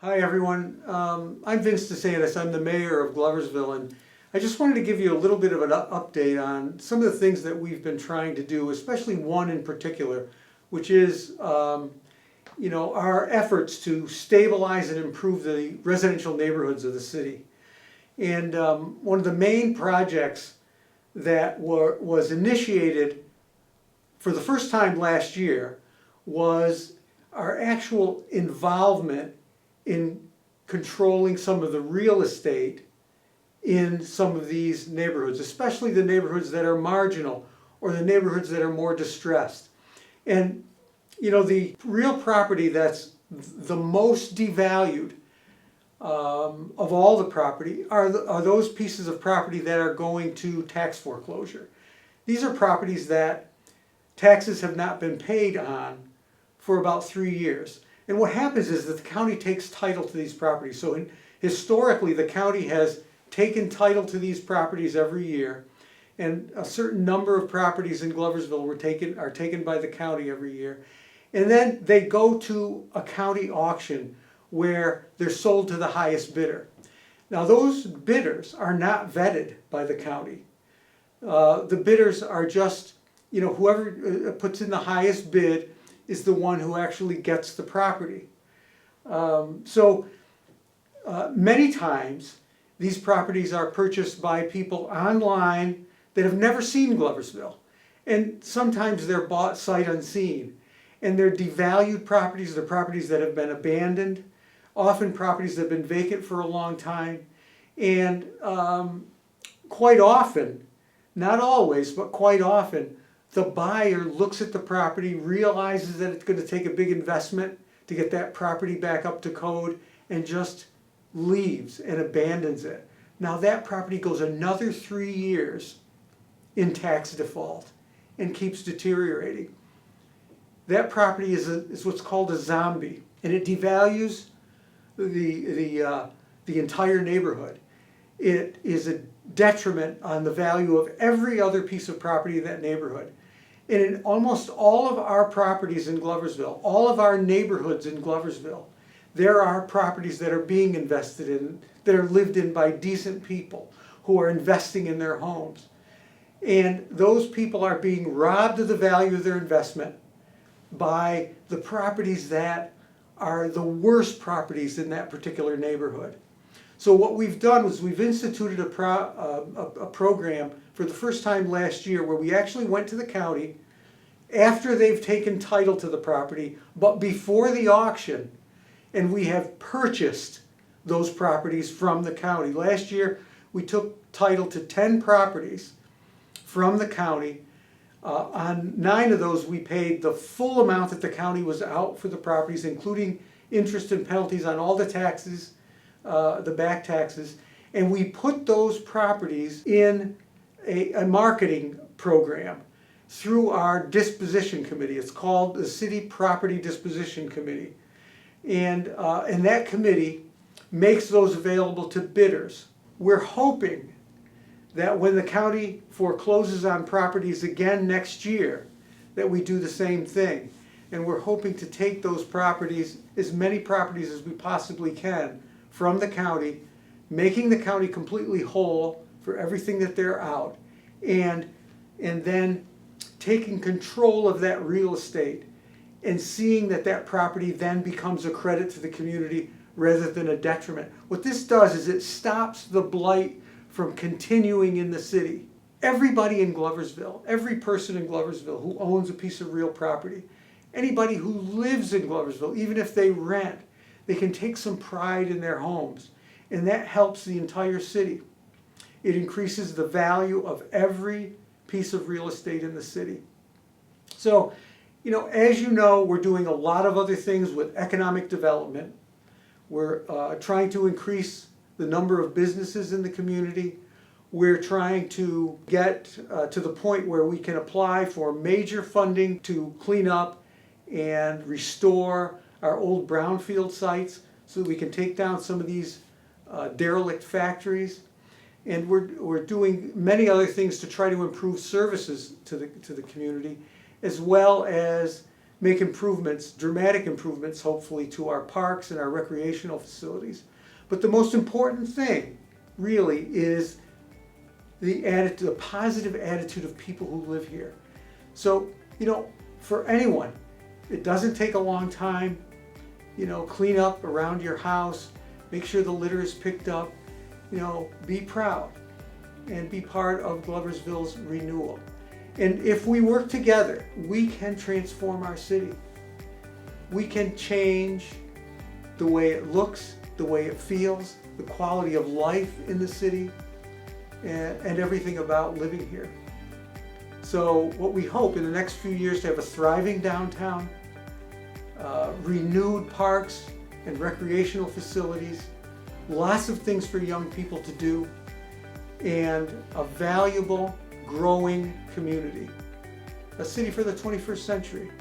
Hi everyone, I'm Vince DeSantis. I'm the mayor of Gloversville, and I just wanted to give you a little bit of an update on some of the things that we've been trying to do, especially one in particular, which is our efforts to stabilize and improve the residential neighborhoods of the city. And one of the main projects that was initiated for the first time last year was our actual involvement in controlling some of the real estate in some of these neighborhoods, especially the neighborhoods that are marginal or the neighborhoods that are more distressed. And the real property that's the most devalued of all the property are those pieces of property that are going to tax foreclosure. These are properties that taxes have not been paid on for about 3 years. And what happens is that the county takes title to these properties. So historically, the county has taken title to these properties every year, and a certain number of properties in Gloversville are taken by the county every year. And then they go to a county auction where they're sold to the highest bidder. Now those bidders are not vetted by the county. The bidders are just, whoever puts in the highest bid is the one who actually gets the property. Many times these properties are purchased by people online that have never seen Gloversville. And sometimes they're bought sight unseen. And they're devalued properties, they're properties that have been abandoned, often properties that have been vacant for a long time. And quite often, not always, but quite often, the buyer looks at the property, realizes that it's going to take a big investment to get that property back up to code, and just leaves and abandons it. Now that property goes another 3 years in tax default and keeps deteriorating. That property is what's called a zombie, and it devalues the entire neighborhood. It is a detriment on the value of every other piece of property in that neighborhood. And in almost all of our properties in Gloversville, all of our neighborhoods in Gloversville, there are properties that are being invested in, that are lived in by decent people who are investing in their homes. And those people are being robbed of the value of their investment by the properties that are the worst properties in that particular neighborhood. So what we've done was we've instituted a program for the first time last year where we actually went to the county after they've taken title to the property, but before the auction, and we have purchased those properties from the county. Last year we took title to 10 properties from the county. On 9 of those we paid the full amount that the county was out for the properties, including interest and penalties on all the taxes, the back taxes, and we put those properties in a marketing program through our disposition committee. It's called the City Property Disposition Committee. And that committee makes those available to bidders. We're hoping that when the county forecloses on properties again next year, that we do the same thing. And we're hoping to take those properties, as many properties as we possibly can, from the county, making the county completely whole for everything that they're out, and then taking control of that real estate and seeing that that property then becomes a credit to the community rather than a detriment. What this does is it stops the blight from continuing in the city. Everybody in Gloversville, every person in Gloversville who owns a piece of real property, anybody who lives in Gloversville, even if they rent, they can take some pride in their homes, and that helps the entire city. It increases the value of every piece of real estate in the city. So, as you know, we're doing a lot of other things with economic development. We're trying to increase the number of businesses in the community. We're trying to get to the point where we can apply for major funding to clean up and restore our old brownfield sites so that we can take down some of these derelict factories. And we're doing many other things to try to improve services to the community, as well as make improvements, dramatic improvements, hopefully, to our parks and our recreational facilities. But the most important thing, really, is the positive attitude of people who live here. So, for anyone, it doesn't take a long time. Clean up around your house, make sure the litter is picked up, be proud and be part of Gloversville's renewal. And if we work together, we can transform our city. We can change the way it looks, the way it feels, the quality of life in the city, and everything about living here. So what we hope in the next few years to have a thriving downtown, renewed parks and recreational facilities, lots of things for young people to do, and a valuable, growing community. A city for the 21st century.